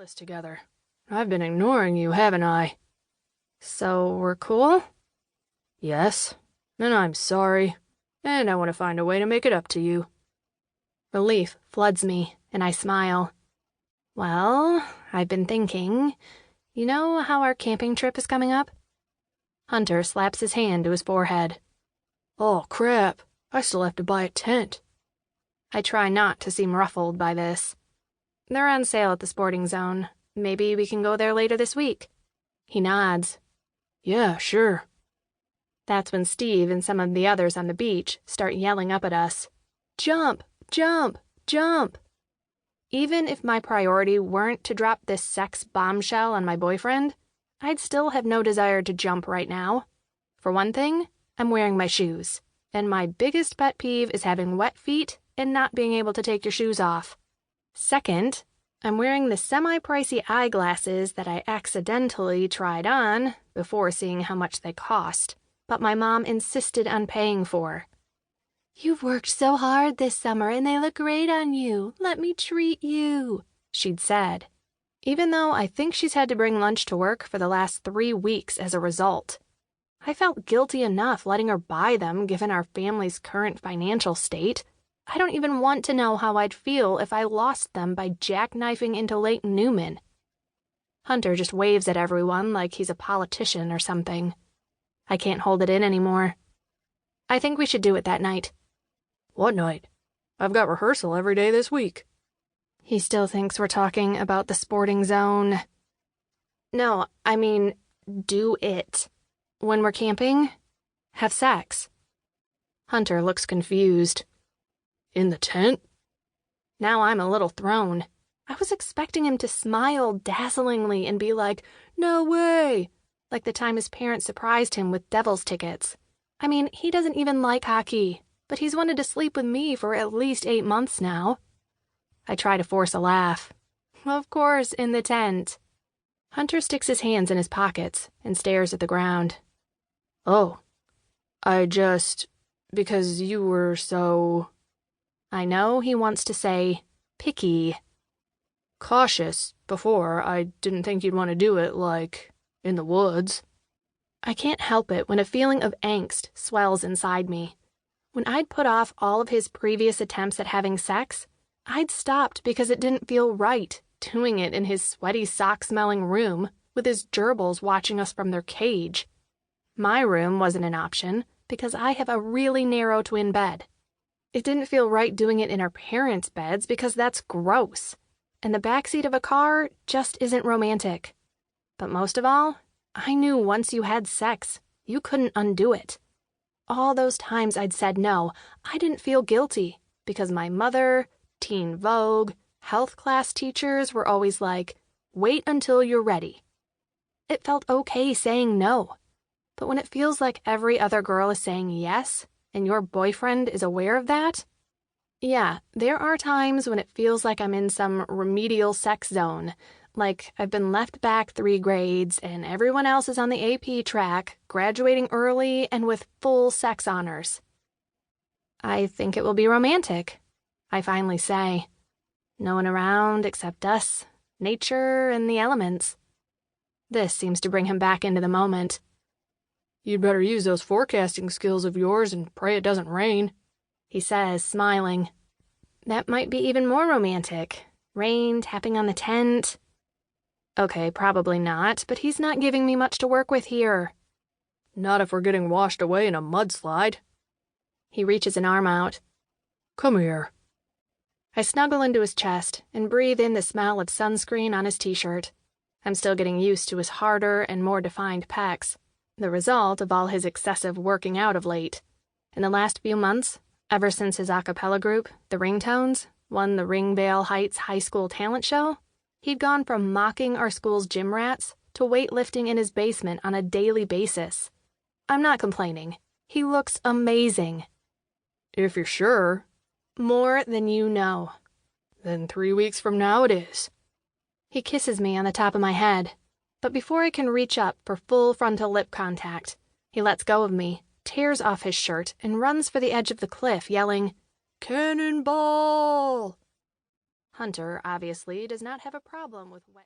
list together. I've been ignoring you, haven't I? So we're cool? Yes, and I'm sorry, and I want to find a way to make it up to you. Relief floods me, and I smile. Well, I've been thinking, you know how our camping trip is coming up? Hunter slaps his hand to his forehead. Oh, crap. I still have to buy a tent. I try not to seem ruffled by this. They're on sale at the sporting zone. Maybe we can go there later this week. He nods. Yeah, sure. That's when Steve and some of the others on the beach start yelling up at us. Jump, jump, jump. Even if my priority weren't to drop this sex bombshell on my boyfriend, I'd still have no desire to jump right now. For one thing, I'm wearing my shoes, and my biggest pet peeve is having wet feet and not being able to take your shoes off. Second, I'm wearing the semi-pricey eyeglasses that I accidentally tried on before seeing how much they cost, but my mom insisted on paying for. You've worked so hard this summer and they look great on you. Let me treat you, she'd said, even though I think she's had to bring lunch to work for the last 3 weeks as a result. I felt guilty enough letting her buy them given our family's current financial state. I don't even want to know how I'd feel if I lost them by jackknifing into Lake Newman. Hunter just waves at everyone like he's a politician or something. I can't hold it in anymore. I think we should do it that night. What night? I've got rehearsal every day this week. He still thinks we're talking about the sporting zone. No, I mean, do it. When we're camping, have sex. Hunter looks confused. In the tent? Now I'm a little thrown. I was expecting him to smile dazzlingly and be like, no way, like the time his parents surprised him with Devil's tickets. I mean, he doesn't even like hockey, but he's wanted to sleep with me for at least 8 months now. I try to force a laugh. Of course, in the tent. Hunter sticks his hands in his pockets and stares at the ground. Oh, because you were so... I know he wants to say picky. Cautious before. I didn't think you'd want to do it, like, in the woods. I can't help it when a feeling of angst swells inside me. When I'd put off all of his previous attempts at having sex, I'd stopped because it didn't feel right doing it in his sweaty sock-smelling room with his gerbils watching us from their cage. My room wasn't an option because I have a really narrow twin bed. It didn't feel right doing it in our parents' beds because that's gross, and the backseat of a car just isn't romantic. But most of all, I knew once you had sex, you couldn't undo it. All those times I'd said no, I didn't feel guilty because my mother, Teen Vogue, health class teachers were always like, wait until you're ready. It felt okay saying no, but when it feels like every other girl is saying yes, and your boyfriend is aware of that? Yeah, there are times when it feels like I'm in some remedial sex zone, like I've been left back 3 grades and everyone else is on the AP track, graduating early and with full sex honors. I think it will be romantic, I finally say. No one around except us, nature, and the elements. This seems to bring him back into the moment. You'd better use those forecasting skills of yours and pray it doesn't rain, he says, smiling. That might be even more romantic. Rain tapping on the tent. Okay, probably not, but he's not giving me much to work with here. Not if we're getting washed away in a mudslide. He reaches an arm out. Come here. I snuggle into his chest and breathe in the smell of sunscreen on his t-shirt. I'm still getting used to his harder and more defined pecs, the result of all his excessive working out of late. In the last few months, ever since his a cappella group, the Ringtones, won the Ringvale Heights High School talent show, he'd gone from mocking our school's gym rats to weightlifting in his basement on a daily basis. I'm not complaining. He looks amazing. If you're sure. More than you know. Then 3 weeks from now it is. He kisses me on the top of my head, but before I can reach up for full frontal lip contact, he lets go of me, tears off his shirt, and runs for the edge of the cliff, yelling, "Cannonball!" Hunter obviously does not have a problem with wet...